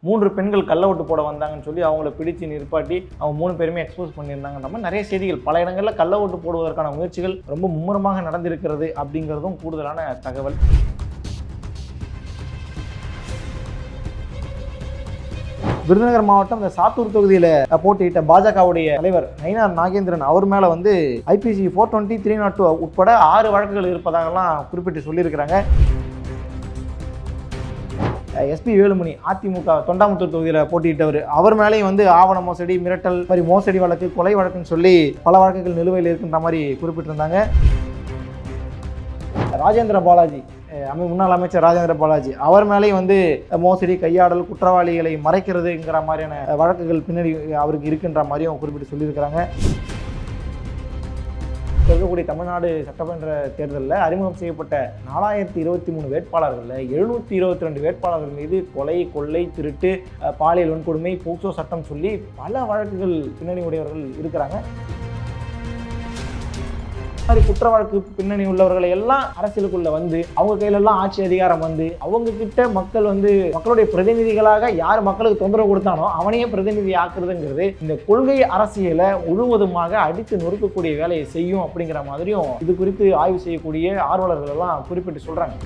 3 பெண்கள் கள்ள ஓட்டு போட வந்தாங்கன்னு சொல்லி அவங்கள பிடிச்சு நிற்பாட்டி அவங்க 3 பேருமே எக்ஸ்போஸ் பண்ணியிருந்தாங்கன்ற மாதிரி நிறைய செய்திகள், பல இடங்களில் கள்ள ஓட்டு போடுவதற்கான முயற்சிகள் ரொம்ப மும்முரமாக நடந்திருக்கிறது அப்படிங்கிறதும் கூடுதலான தகவல். விருதுநகர் மாவட்டம் இந்த சாத்தூர் தொகுதியில் போட்டியிட்ட பாஜகவுடைய தலைவர் நயினார் நாகேந்திரன் அவர் மேலே வந்து IPC 420, 302 உட்பட 6 வழக்குகள் இருப்பதாகலாம் குறிப்பிட்டு சொல்லியிருக்கிறாங்க. SP வேலுமணி அதிமுக தொண்டாமுத்தூர் தொகுதியில் போட்டியிட்டவர், அவர் மேலேயும் வந்து ஆவண மோசடி, மிரட்டல் மாதிரி மோசடி வழக்கு, கொலை வழக்குன்னு சொல்லி பல வழக்குகள் நிலுவையில் இருக்கின்ற மாதிரி குறிப்பிட்டிருந்தாங்க. ராஜேந்திர பாலாஜி, முன்னாள் அமைச்சர் ராஜேந்திர பாலாஜி, அவர் மேலேயும் வந்து மோசடி, கையாடல், குற்றவாளிகளை மறைக்கிறதுங்கிற மாதிரியான வழக்குகள் பின்னாடி அவருக்கு இருக்குன்ற மாதிரியும் குறிப்பிட்டு சொல்லியிருக்கிறாங்க. இருக்கக்கூடிய தமிழ்நாடு சட்டமன்ற தேர்தலில் அறிமுகம் செய்யப்பட்ட 4023 வேட்பாளர்களில் 722 வேட்பாளர்கள் மீது கொலை, கொள்ளை, திருட்டு, பாலியல் வன்கொடுமை, போக்சோ சட்டம் சொல்லி பல வழக்குகள் பின்னணி உடையவர்கள் இருக்கிறாங்க. குற்ற வழக்கு பின்னணி உள்ளவர்களை எல்லாம் அரசியலுக்குள்ள வந்து அவங்க கையிலெல்லாம் ஆட்சி அதிகாரம் வந்து அவங்க கிட்ட மக்கள் வந்து மக்களுடைய பிரதிநிதிகளாக யார் மக்களுக்கு தொந்தரவு கொடுத்தானோ அவனையே பிரதிநிதி ஆக்குறதுங்கிறது இந்த கொள்கை அரசியலை முழுவதுமாக அடித்து நொறுக்கக்கூடிய வேலையை செய்யும் அப்படிங்கிற மாதிரியும் இது குறித்து ஆய்வு செய்யக்கூடிய ஆர்வலர்கள் எல்லாம் குறிப்பிட்டு சொல்றாங்க.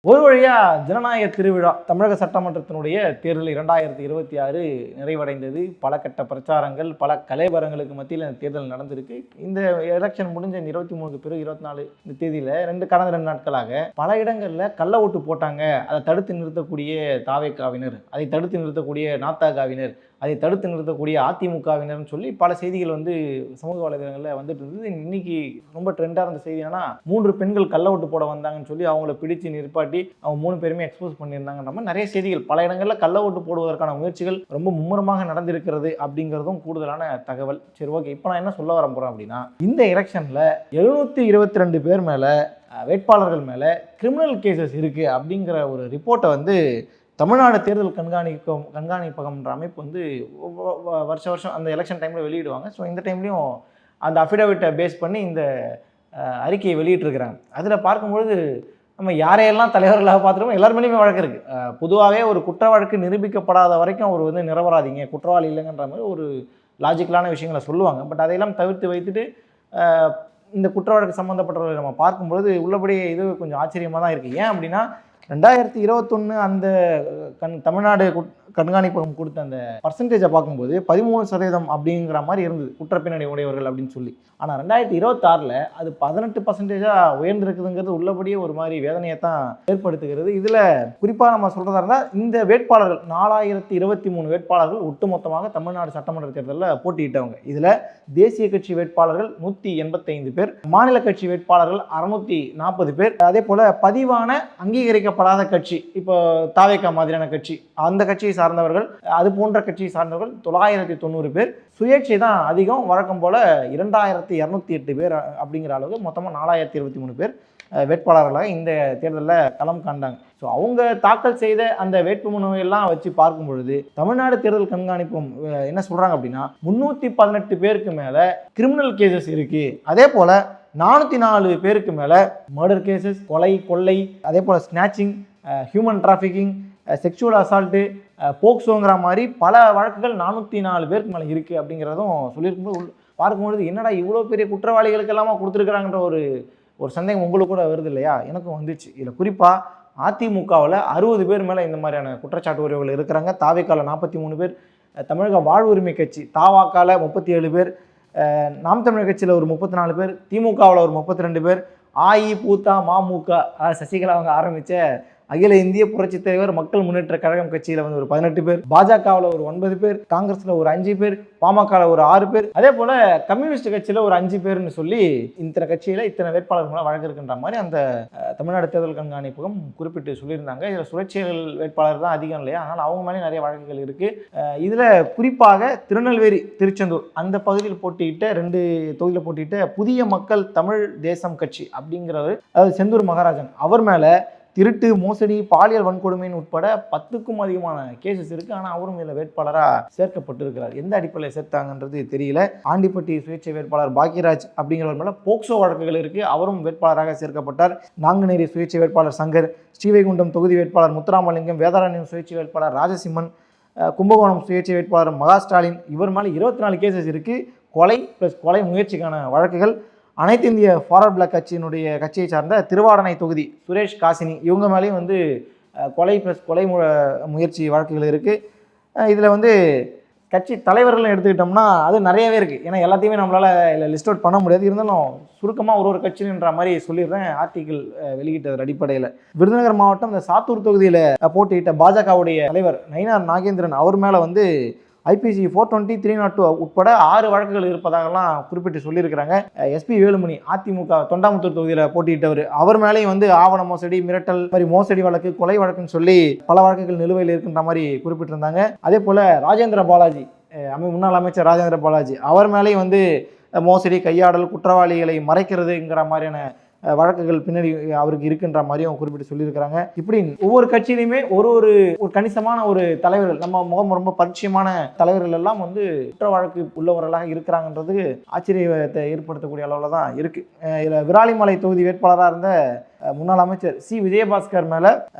ஒரு வழியா ஜனநாயக திருவிழா தமிழக சட்டமன்றத்தினுடைய தேர்தல் 2026 நிறைவடைந்தது. பல கட்ட பிரச்சாரங்கள், பல கலைவரங்களுக்கு மத்தியில் இந்த தேர்தல் நடந்திருக்கு. இந்த எலெக்ஷன் முடிஞ்ச 23 பிறகு 24 இந்த தேதியில் கடந்த 2 நாட்களாக பல இடங்களில் கள்ள ஓட்டு போட்டாங்க. அதை தடுத்து நிறுத்தக்கூடிய தாவேகாவினர், அதை தடுத்து நிறுத்தக்கூடிய நாத்தாகாவினர், அதை தடுத்து நிறுத்தக்கூடிய அதிமுகவினர்னு சொல்லி பல செய்திகள் வந்து சமூக வலைதளங்களில் வந்துட்டு இருந்தது. இன்னைக்கு ரொம்ப ட்ரெண்டாக இருந்த செய்தி என்னன்னா, 3 பெண்கள் கள்ள ஓட்டு போட வந்தாங்கன்னு சொல்லி அவங்கள பிடிச்சு நிற்பாட்டி அவங்க 3 பேருமே எக்ஸ்போஸ் பண்ணியிருந்தாங்கன்ற மாதிரி நிறைய செய்திகள், பல இடங்களில் கள்ள ஓட்டு போடுவதற்கான முயற்சிகள் ரொம்ப மும்முரமாக நடந்திருக்கிறது அப்படிங்கிறதும் கூடுதலான தகவல். சரி, ஓகே, இப்போ நான் என்ன சொல்ல வர போகிறேன் அப்படின்னா, இந்த எலெக்ஷனில் 722 பேர் மேலே, வேட்பாளர்கள் மேலே கிரிமினல் கேசஸ் இருக்குது அப்படிங்கிற ஒரு ரிப்போர்ட்டை வந்து தமிழ்நாடு தேர்தல் கண்காணிப்பகம்ன்ற அமைப்பு வந்து வருஷம் அந்த எலெக்ஷன் டைமில் வெளியிடுவாங்க. ஸோ இந்த டைம்லையும் அந்த அஃபிடவிட்டை பேஸ் பண்ணி இந்த அறிக்கையை வெளியிட்டிருக்கிறாங்க. அதில் பார்க்கும்பொழுது நம்ம யாரையெல்லாம் தலைவர்களாக பார்த்துருமோ எல்லார் மேலேயுமே வழக்கு இருக்குது. பொதுவாகவே ஒரு குற்ற வழக்கு நிரூபிக்கப்படாத வரைக்கும் அவர் வந்து நிரபராதிங்க, குற்றவாளி இல்லைங்கன்ற மாதிரி ஒரு லாஜிக்கலான விஷயங்களை சொல்லுவாங்க. பட் அதையெல்லாம் தவிர்த்து வைத்துட்டு இந்த குற்ற வழக்கு சம்மந்தப்பட்டவர்களை நம்ம பார்க்கும்பொழுது உள்ளபடி இது கொஞ்சம் ஆச்சரியமாக தான் இருக்குது. ஏன் அப்படின்னா, 2021 அந்த தமிழ்நாடு கண்காணிப்பகம் கொடுத்த அந்த பர்சன்டேஜை பார்க்கும்போது 13% அப்படிங்கிற மாதிரி இருந்தது குற்றப்பின்னணி உடையவர்கள் அப்படின்னு சொல்லி. ஆனால் 2026 அது 18% உயர்ந்திருக்குதுங்கிறது உள்ளபடியே ஒரு மாதிரி வேதனையை தான் ஏற்படுத்துகிறது. இதில் குறிப்பாக நம்ம சொல்கிறதா இருந்தால், இந்த வேட்பாளர்கள் 4023 வேட்பாளர்கள் ஒட்டுமொத்தமாக தமிழ்நாடு சட்டமன்ற தேர்தலில் போட்டியிட்டவங்க. இதில் தேசிய கட்சி வேட்பாளர்கள் 185 பேர், மாநில கட்சி வேட்பாளர்கள் 640 பேர், அதே போல் பதிவான அங்கீகரிக்கப்படாத கட்சி, இப்போ தாவேகா மாதிரியான கட்சி, அந்த கட்சியை சார்ந்தவர்கள், அது போன்ற கட்சியை சார்ந்தவர்கள் 990 பேர், சுயேட்சை தான் அதிகம், வழக்கம் போல் 2208 பேர் அப்படிங்கிற அளவுக்கு மொத்தமாக 4023 பேர் வேட்பாளர்களாக இந்த தேர்தலில் களம் காண்டாங்க. ஸோ அவங்க தாக்கல் செய்த அந்த வேட்புமனுவை எல்லாம் வச்சு பார்க்கும் பொழுது தமிழ்நாடு தேர்தல் கண்காணிப்பும் என்ன சொல்கிறாங்க அப்படின்னா, 318 பேருக்கு மேலே கிரிமினல் கேசஸ் இருக்குது. அதே போல் 404 பேருக்கு மேலே மர்டர் கேசஸ், கொலை, கொள்ளை, அதே போல் snatching, human trafficking, sexual assault, போக்சோங்கிற மாதிரி பல வழக்குகள் 404 பேருக்கு மேலே இருக்குது அப்படிங்கிறதும் சொல்லியிருக்கும்போது பார்க்கும்பொழுது என்னடா இவ்வளோ பெரிய குற்றவாளிகளுக்கெல்லாமா கொடுத்துருக்குறாங்கன்ற ஒரு சந்தேகம் உங்களுக்கு கூட வருது இல்லையா? எனக்கும் வந்துச்சு. இதில் குறிப்பாக அதிமுகவில் 60 பேர் மேலே இந்த மாதிரியான குற்றச்சாட்டு உறவுகள் இருக்கிறாங்க. தாவேகாவில் 43 பேர், தமிழக வாழ்வுரிமை கட்சி தாவாக்காவில் 37 பேர், நாம் தமிழர் கட்சியில் ஒரு 34 பேர், திமுகவில் ஒரு 32 பேர், மமுக சசிகலா அவங்க ஆரம்பித்த அகில இந்திய புரட்சி தலைவர் மக்கள் முன்னேற்ற கழகம் கட்சியில் வந்து ஒரு 18 பேர், பாஜகவில் ஒரு 9 பேர், காங்கிரஸில் ஒரு 5 பேர், பாமகவில் ஒரு 6 பேர், அதே போல் கம்யூனிஸ்ட் கட்சியில் ஒரு 5 பேர்னு சொல்லி இத்தனை கட்சியில் இத்தனை வேட்பாளர்களாக வழக்கு இருக்கின்ற மாதிரி அந்த தமிழ்நாடு தேர்தல் கண்காணிப்பகம் குறிப்பிட்டு சொல்லியிருந்தாங்க. இதில் சுயேட்சைகள் வேட்பாளர் தான் அதிகம் இல்லையா, அதனால் அவங்க மேலே நிறைய வழக்குகள் இருக்குது. இதில் குறிப்பாக திருநெல்வேலி, திருச்செந்தூர் அந்த பகுதியில் போட்டியிட்ட 2 தொகுதியில் போட்டியிட்ட புதிய மக்கள் தமிழ் தேசம் கட்சி அப்படிங்கிறவர், அதாவது செந்தூர் மகாராஜன், அவர் மேலே திருட்டு, மோசடி, பாலியல் வன்கொடுமைன்னு உட்பட 10க்கும் அதிகமான கேசஸ் இருக்குது. ஆனால் அவரும் இதில் வேட்பாளராக சேர்க்கப்பட்டிருக்கிறார். எந்த அடிப்படையில் சேர்த்தாங்கன்றது தெரியல. ஆண்டிப்பட்டி சுயேட்சை வேட்பாளர் பாக்யராஜ் அப்படிங்கிறவர் மேலே போக்சோ வழக்குகள் இருக்குது. அவரும் வேட்பாளராக சேர்க்கப்பட்டார். நாங்குநேரி சுயேட்சை வேட்பாளர் சங்கர், ஸ்ரீவைகுண்டம் தொகுதி வேட்பாளர் முத்துராமலிங்கம், வேதாரண்யம் சுயேட்சை வேட்பாளர் ராஜசிம்மன், கும்பகோணம் சுயேட்சை வேட்பாளர் மகா ஸ்டாலின், இவர் மேலே 24 கேசஸ் இருக்குது. கொலை ப்ளஸ் கொலை முயற்சிக்கான வழக்குகள். அனைத்து இந்திய ஃபார்வர்ட் பிளாக் கட்சியை சார்ந்த திருவாடனை தொகுதி சுரேஷ் காசினி, இவங்க மேலேயும் வந்து கொலை ப்ளஸ் கொலை முயற்சி வழக்குகள் இருக்குது. இதில் வந்து கட்சி தலைவர்கள் எடுத்துக்கிட்டோம்னா அது நிறையவே இருக்குது. ஏன்னா எல்லாத்தையுமே நம்மளால் லிஸ்ட் அவுட் பண்ண முடியாது. இருந்தாலும் சுருக்கமாக ஒரு கட்சின்ற மாதிரி சொல்லிடுறேன். ஆர்டிகிள் வெளியிட்டது அடிப்படையில் விருதுநகர் மாவட்டம் இந்த சாத்தூர் தொகுதியில் போட்டியிட்ட பாஜகவுடைய தலைவர் நயினார் நாகேந்திரன் அவர் மேலே வந்து IPC 420, 302 உட்பட 6 வழக்குகள் இருப்பதாகலாம் குறிப்பிட்டு சொல்லியிருக்கிறாங்க. SP வேலுமணி அதிமுக தொண்டாமுத்தூர் தொகுதியில் போட்டியிட்டவர், அவர் மேலேயும் வந்து ஆவண மோசடி, மிரட்டல் மாதிரி மோசடி வழக்கு, கொலை வழக்குன்னு சொல்லி பல வழக்குகள் நிலுவையில் இருக்கின்ற மாதிரி குறிப்பிட்டிருந்தாங்க. அதே போல் ராஜேந்திர பாலாஜி, முன்னாள் அமைச்சர் ராஜேந்திர பாலாஜி, அவர் மேலேயும் வந்து மோசடி, கையாடல், குற்றவாளிகளை மறைக்கிறதுங்கிற மாதிரியான வழக்குகள் பின்னாடி அவருக்கு இருக்குன்ற மாதிரியும் குறிப்பிட்டு சொல்லியிருக்கிறாங்க. இப்படி ஒவ்வொரு கட்சியிலையுமே ஒரு கணிசமான ஒரு தலைவர்கள், நம்ம முகம் ரொம்ப பரிச்சயமான தலைவர்கள் எல்லாம் வந்து குற்ற வழக்கு உள்ளவர்களாக இருக்கிறாங்கன்றது ஆச்சரியத்தை ஏற்படுத்தக்கூடிய அளவில் தான் இருக்கு. இதில் விராலிமலை தொகுதி வேட்பாளராக இருந்த முன்னாள் அமைச்சர் C விஜயபாஸ்கர் மேல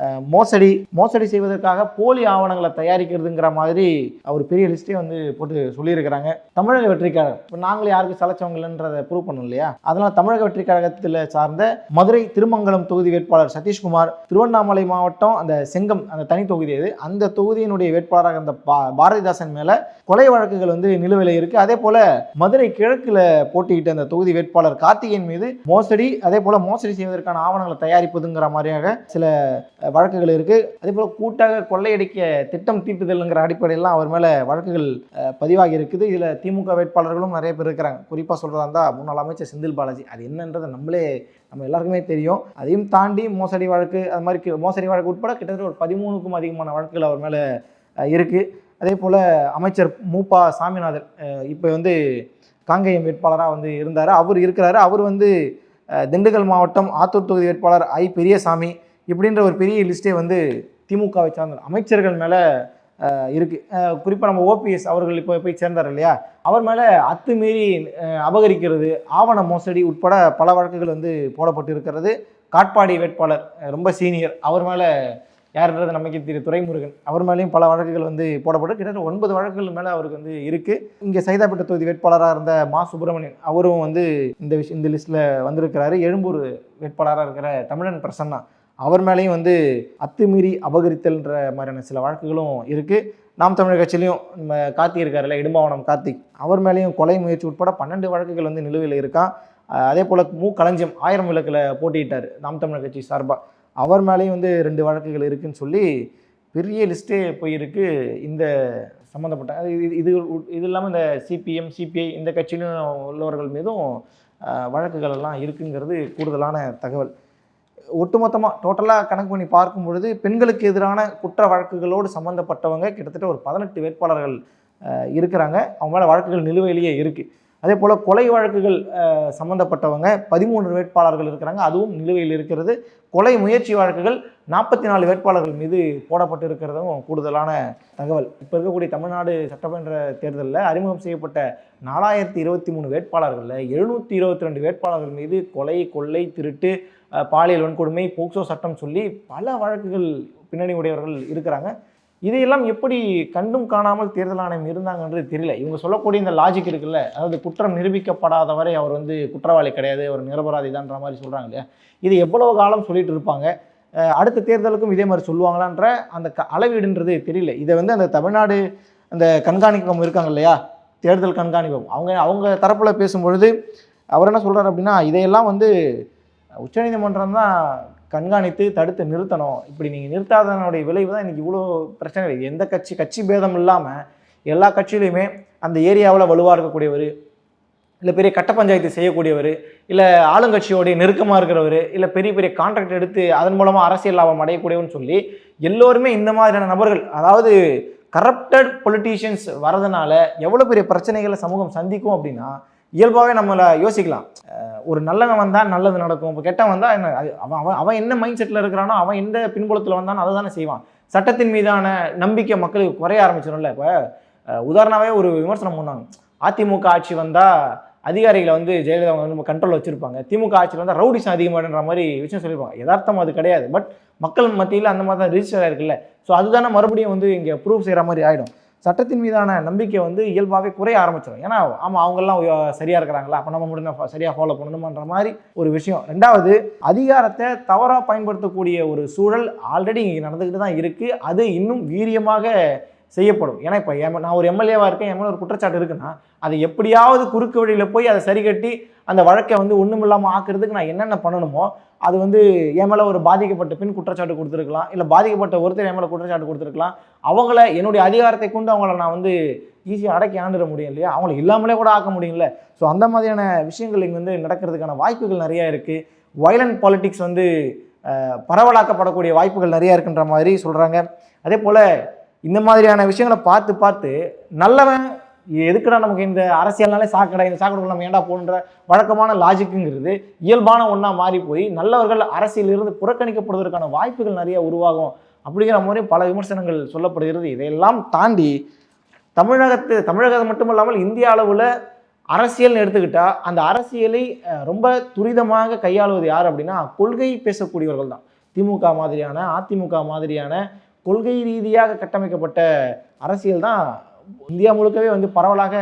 மோசடி செய்வதற்காக போலி ஆவணங்களை தயாரிக்கிறதுங்கிற மாதிரி அவர் பெரிய லிஸ்டே வந்து போட்டு சொல்லியிருக்கிறாங்க. தமிழக வெற்றி கழகம், இப்போ நாங்களே யாருக்கு சலைச்சவங்கன்றதை ப்ரூவ் பண்ணோம் இல்லையா, அதனால தமிழக வெற்றி கழகத்தில் சார்ந்த மதுரை திருமங்கலம் தொகுதி வேட்பாளர் சதீஷ்குமார், திருவண்ணாமலை மாவட்டம் அந்த செங்கம் அந்த தனி தொகுதி அது, அந்த தொகுதியினுடைய வேட்பாளராக இருந்த பாரதிதாசன் மேல கொலை வழக்குகள் வந்து நிலுவையில் இருக்கு. அதே போல மதுரை கிழக்குல போட்டியிட்ட அந்த தொகுதி வேட்பாளர் கார்த்திகேயன் மீது மோசடி, அதே போல மோசடி செய்வதற்கான ஆவணங்களை தயாரிப்பதுங்கிற மாதிரியாக சில வழக்குகள் இருக்கு. அதே போல கூட்டாக கொள்ளையடிக்க திட்டம் தீட்டுதல்ங்கிற அடிப்படையில் அவர் மேல வழக்குகள் பதிவாகி இருக்குது. இதுல திமுக வேட்பாளர்களும் நிறைய பேர் இருக்கிறாங்க. குறிப்பா சொல்றதா இருந்தா முன்னாள் அமைச்சர் செந்தில் பாலாஜி, அது என்னன்றது நம்ம எல்லாருக்குமே தெரியும். அதையும் தாண்டி மோசடி வழக்கு, அது மாதிரி மோசடி வழக்கு உட்பட கிட்டத்தட்ட ஒரு 13க்கும் அதிகமான வழக்குகள் அவர் மேல இருக்கு. அதே போல் அமைச்சர் மூப்பா சாமிநாதன் இப்போ வந்து காங்கேயம் வேட்பாளராக வந்து இருந்தார், அவர் இருக்கிறாரு. அவர் வந்து திண்டுக்கல் மாவட்டம் ஆத்தூர் தொகுதி வேட்பாளர் பெரியசாமி, இப்படின்ற ஒரு பெரிய லிஸ்ட்டே வந்து திமுகவை சார்ந்த அமைச்சர்கள் மேலே இருக்குது. குறிப்பாக நம்ம OPS அவர்கள் இப்போ போய் சேர்ந்தார் இல்லையா, அவர் மேலே அத்துமீறி அபகரிக்கிறது, ஆவண மோசடி உட்பட பல வழக்குகள் வந்து போடப்பட்டு இருக்கிறது. காட்பாடி வேட்பாளர் ரொம்ப சீனியர், அவர் மேலே யாருன்றது நமக்கு தெரியும், துரைமுருகன், அவர் மேலேயும் பல வழக்குகள் வந்து போடப்பட்டு கிட்டத்தட்ட 9 வழக்குகள் மேலே அவருக்கு வந்து இருக்குது. இங்கே சைதாப்பேட்டை தொகுதி வேட்பாளராக இருந்த மா சுப்பிரமணியன், அவரும் வந்து இந்த லிஸ்ட்டில் வந்திருக்கிறாரு. எழும்பூர் வேட்பாளராக இருக்கிற தமிழன் பிரசன்னா, அவர் மேலேயும் வந்து அத்துமீறி அபகரித்தல்ன்ற மாதிரியான சில வழக்குகளும் இருக்குது. நாம் தமிழர் கட்சியிலையும் கார்த்திக் இருக்காருல்ல, இடும்பாவனம் கார்த்திக், அவர் மேலேயும் கொலை முயற்சி உட்பட 12 வழக்குகள் வந்து நிலுவையில் இருக்கான். அதே போல் களஞ்சியம் 1000 விளக்கில் போட்டியிட்டார் நாம் தமிழர் கட்சி சார்பாக, அவர் மேலேயும் வந்து 2 வழக்குகள் இருக்குதுன்னு சொல்லி பெரிய லிஸ்ட்டே போயிருக்கு. இந்த சம்மந்தப்பட்ட இது இல்லாமல் இந்த CPM, CPI இந்த கட்சியிலும் உள்ளவர்கள் மீதும் வழக்குகள் எல்லாம் இருக்குங்கிறது கூடுதலான தகவல். ஒட்டுமொத்தமாக டோட்டலாக கணக்கு பண்ணி பார்க்கும் பொழுது பெண்களுக்கு எதிரான குற்ற வழக்குகளோடு சம்மந்தப்பட்டவங்க கிட்டத்தட்ட ஒரு 18 வேட்பாளர்கள் இருக்கிறாங்க. அவங்க மேலே வழக்குகள் நிலுவையிலேயே இருக்குது. அதே போல் கொலை வழக்குகள் சம்மந்தப்பட்டவங்க 13 வேட்பாளர்கள் இருக்கிறாங்க, அதுவும் நிலுவையில் இருக்கிறது. கொலை முயற்சி வழக்குகள் 44 வேட்பாளர்கள் மீது போடப்பட்டு இருக்கிறதும் கூடுதலான தகவல். இப்போ இருக்கக்கூடிய தமிழ்நாடு சட்டமன்ற தேர்தலில் அறிமுகம் செய்யப்பட்ட 4023 வேட்பாளர்களில் 722 வேட்பாளர்கள் மீது கொலை, கொள்ளை, திருட்டு, பாலியல் வன்கொடுமை, போக்சோ சட்டம் சொல்லி பல வழக்குகள் பின்னணி உடையவர்கள் இருக்கிறாங்க. இதையெல்லாம் எப்படி கண்டும் காணாமல் தேர்தல் ஆணையம் இருந்தாங்கன்றது தெரியல. இவங்க சொல்லக்கூடிய இந்த லாஜிக் இருக்குல்ல, அதாவது குற்றம் நிரூபிக்கப்படாதவரை அவர் வந்து குற்றவாளி கிடையாது, அவர் நிரபராதி தான்ற மாதிரி சொல்கிறாங்க இல்லையா, இது எவ்வளவு காலம் சொல்லிட்டு இருப்பாங்க, அடுத்த தேர்தலுக்கும் இதே மாதிரி சொல்லுவாங்களான்ற அந்த அளவீடுன்றது தெரியல. இதை வந்து அந்த தமிழ்நாடு அந்த கண்காணிப்பகம் இருக்காங்க இல்லையா, தேர்தல் கண்காணிப்பகம், அவங்க தரப்பில் பேசும்பொழுது அவர் என்ன சொல்கிறார் அப்படின்னா, இதையெல்லாம் வந்து உச்சநீதிமன்றம் தான் கண்காணித்து தடுத்து நிறுத்தணும், இப்படி நீங்கள் நிறுத்தாதனுடைய விளைவு தான் இன்றைக்கி இவ்வளோ பிரச்சனை இருக்குது. எந்த கட்சி பேதம் இல்லாமல் எல்லா கட்சியிலையுமே அந்த ஏரியாவில் வலுவாக இருக்கக்கூடியவர், இல்லை பெரிய கட்ட பஞ்சாயத்து செய்யக்கூடியவர், இல்லை ஆளுங்கட்சியோடைய நெருக்கமாக இருக்கிறவர், இல்லை பெரிய பெரிய கான்ட்ராக்ட் எடுத்து அதன் மூலமாக அரசியல் லாபம் அடையக்கூடியவன்னு சொல்லி எல்லோருமே இந்த மாதிரியான நபர்கள், அதாவது கரப்டட் பொலிட்டீஷியன்ஸ் வரதுனால எவ்வளோ பெரிய பிரச்சனைகளை சமூகம் சந்திக்கும் அப்படின்னா, இயல்பாகவே நம்மளை யோசிக்கலாம். ஒரு நல்லவன் வந்தால் நல்லது நடக்கும், இப்போ கெட்டவன் வந்தால் என்ன, அது அவன் அவன் அவன் என்ன மைண்ட் செட்டில் இருக்கிறானோ, அவன் எந்த பின்புலத்தில் வந்தானோ அதை தானே செய்வான். சட்டத்தின் மீதான நம்பிக்கை மக்களுக்கு குறைய ஆரம்பிச்சிடும்ல. இப்போ உதாரணமாகவே ஒரு விமர்சனம் பண்ணாங்க, அதிமுக ஆட்சி வந்தால் அதிகாரிகளை வந்து ஜெயலலிதா வந்து கண்ட்ரோலில் வச்சுருப்பாங்க, திமுக ஆட்சியில் வந்தால் ரவுடிசம் அதிகமாகன்ற மாதிரி விஷயம் சொல்லியிருப்பாங்க. யதார்த்தம் அது கிடையாது. பட் மக்கள் மத்தியில் அந்த மாதிரி தான் ரிஜிஸ்டர் ஆயிருக்குல்ல. ஸோ அதுதானே மறுபடியும் வந்து இங்கே ப்ரூவ் செய்கிற மாதிரி ஆகிடும். சட்டத்தின் மீதான நம்பிக்கை வந்து இயல்பாகவே குறைய ஆரம்பிச்சிடும். ஏன்னா ஆமாம் அவங்கெல்லாம் சரியாக இருக்கிறாங்களா, அப்போ நம்ம மட்டும் சரியாக ஃபாலோ பண்ணணுமான்ற மாதிரி ஒரு விஷயம். ரெண்டாவது, அதிகாரத்தை தவறாக பயன்படுத்தக்கூடிய ஒரு சூழல் ஆல்ரெடி இங்கே நடந்துக்கிட்டு தான் இருக்குது. அது இன்னும் வீரியமாக செய்யப்படும். ஏன்னா இப்போ நான் ஒரு எம்எல்ஏவாக இருக்கேன், என் மேலே ஒரு குற்றச்சாட்டு இருக்குன்னா அதை எப்படியாவது குறுக்கு வழியில் போய் அதை சரி கட்டி அந்த வழக்கை வந்து ஒன்றும் இல்லாமல் ஆக்குறதுக்கு நான் என்னென்ன பண்ணணுமோ அது வந்து என் மேலே ஒரு பாதிக்கப்பட்ட பின் குற்றச்சாட்டு கொடுத்துருக்கலாம், இல்லை பாதிக்கப்பட்ட ஒருத்தர் என் மேலே குற்றச்சாட்டு கொடுத்துருக்கலாம். அவங்கள என்னுடைய அதிகாரத்தை கொண்டு அவங்கள நான் வந்து ஈஸியாக அடக்கி ஆண்டுட முடியும் இல்லையா, அவங்கள இல்லாமலே கூட ஆக்க முடியும்ல. ஸோ அந்த மாதிரியான விஷயங்கள் இங்கே வந்து நடக்கிறதுக்கான வாய்ப்புகள் நிறையா இருக்குது. வயலண்ட் பாலிட்டிக்ஸ் வந்து பரவலாக்கப்படக்கூடிய வாய்ப்புகள் நிறையா இருக்குன்ற மாதிரி சொல்கிறாங்க. அதே போல் இந்த மாதிரியான விஷயங்களை பார்த்து பார்த்து நல்லவன் எதுக்குடா நமக்கு இந்த அரசியல்னாலே சாக்கடை, இந்த சாக்கடைக்குள்ள நம்ம ஏண்டா போன்ற வழக்கமான லாஜிக்குங்கிறது இயல்பான ஒன்றா மாறி போய் நல்லவர்கள் அரசியலிருந்து புறக்கணிக்கப்படுவதற்கான வாய்ப்புகள் நிறைய உருவாகும் அப்படிங்கிற மாதிரி பல விமர்சனங்கள் சொல்லப்படுகிறது. இதையெல்லாம் தாண்டி தமிழகத்தை மட்டுமல்லாமல் இந்திய அளவில் அரசியல்னு எடுத்துக்கிட்டால் அந்த அரசியலை ரொம்ப துரிதமாக கையாளுவது யார் அப்படின்னா கொள்கை பேசக்கூடியவர்கள் தான். திமுக மாதிரியான, அதிமுக மாதிரியான கொள்கை ரீதியாக கட்டமைக்கப்பட்ட அரசியல் தான் இந்தியா முழுக்கவே வந்து பரவலாக,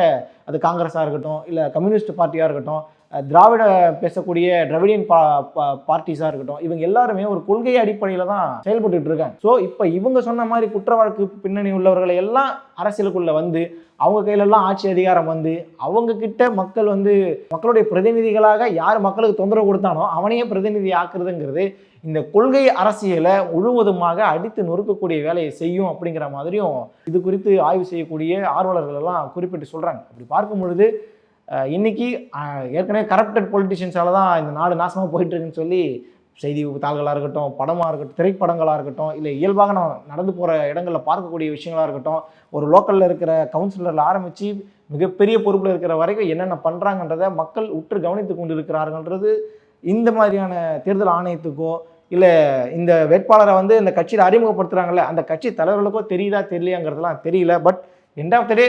அது காங்கிரஸாக இருக்கட்டும், இல்லை கம்யூனிஸ்ட் பார்ட்டியாக இருக்கட்டும், திராவிட பேசக்கூடிய திராவிடியன் பார்ட்டிஸாக இருக்கட்டும், இவங்க எல்லாருமே ஒரு கொள்கை அடிப்படையில் தான் செயல்பட்டு இருக்காங்க. ஸோ இப்போ இவங்க சொன்ன மாதிரி குற்ற வழக்கு பின்னணி உள்ளவர்களை எல்லாம் அரசியலுக்குள்ளே வந்து அவங்க கையிலெல்லாம் ஆட்சி அதிகாரம் வந்து அவங்க கிட்ட மக்கள் வந்து மக்களுடைய பிரதிநிதிகளாக யார் மக்களுக்கு தொந்தரவு கொடுத்தானோ அவனையே பிரதிநிதி ஆக்குறதுங்கிறது இந்த கொள்கை அரசியலை முழுவதுமாக அடித்து நொறுக்கக்கூடிய வேலையை செய்யும் அப்படிங்கிற மாதிரியும் இது குறித்து ஆய்வு செய்யக்கூடிய ஆர்வலர்கள் எல்லாம் குறிப்பிட்டு சொல்கிறாங்க. அப்படி பார்க்கும் பொழுது இன்னைக்கு ஏற்கனவே கரப்டட் பொலிட்டிஷியன்ஸால் தான் இந்த நாடு நாசமாக போயிட்டு இருக்குன்னு சொல்லி செய்தி தாள்களாக இருக்கட்டும், படமாக இருக்கட்டும், திரைப்படங்களாக இருக்கட்டும், இல்லை இயல்பாக நம்ம நடந்து போகிற இடங்களில் பார்க்கக்கூடிய விஷயங்களாக இருக்கட்டும், ஒரு லோக்கலில் இருக்கிற கவுன்சிலரில் ஆரம்பித்து மிகப்பெரிய பொறுப்பில் இருக்கிற வரைக்கும் என்னென்ன பண்ணுறாங்கன்றதை மக்கள் உற்று கவனித்து கொண்டு இருக்கிறார்கள்ன்றது இந்த மாதிரியான தேர்தல் ஆணையத்துக்கோ இல்லை இந்த வேட்பாளரை வந்து இந்த கட்சியில் அறிமுகப்படுத்துகிறாங்கல்ல அந்த கட்சி தலைவர்களுக்கோ தெரியுதா தெரியலையாங்கிறதுலாம் தெரியல. பட் எண்ட் ஆஃப் த டே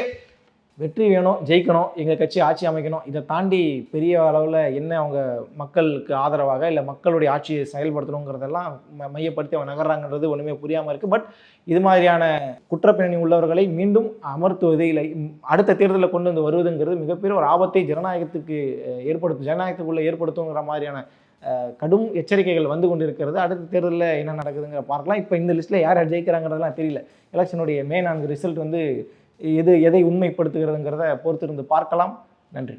வெற்றி வேணும், ஜெயிக்கணும், எங்கள் கட்சி ஆட்சி அமைக்கணும். இதை தாண்டி பெரிய அளவில் என்ன அவங்க மக்களுக்கு ஆதரவாக இல்லை மக்களுடைய ஆட்சியை செயல்படுத்தணுங்கிறதெல்லாம் மையப்படுத்தி அவங்க நகர்றாங்கன்றது ஒன்றுமே புரியாமல் இருக்குது. பட் இது மாதிரியான குற்றப்பின்னணி உள்ளவர்களை மீண்டும் அமர்த்துவது இல்லை அடுத்த தேர்தலில் கொண்டு வந்து வருவதுங்கிறது மிகப்பெரிய ஒரு ஆபத்தை ஜனநாயகத்துக்குள்ளே ஏற்படுத்துங்கிற மாதிரியான கடும் எச்சரிக்கைகள் வந்து கொண்டு இருக்கிறது. அடுத்த தேர்தலில் என்ன நடக்குதுங்கிற பார்க்கலாம். இப்போ இந்த லிஸ்ட்டில் யார் ஜெயிக்கிறாங்கிறதுலாம் தெரியல. எலெக்ஷனுடைய மே 4 ரிசல்ட் வந்து எதை உண்மைப்படுத்துகிறதுங்கிறத பொறுத்திருந்து பார்க்கலாம். நன்றி.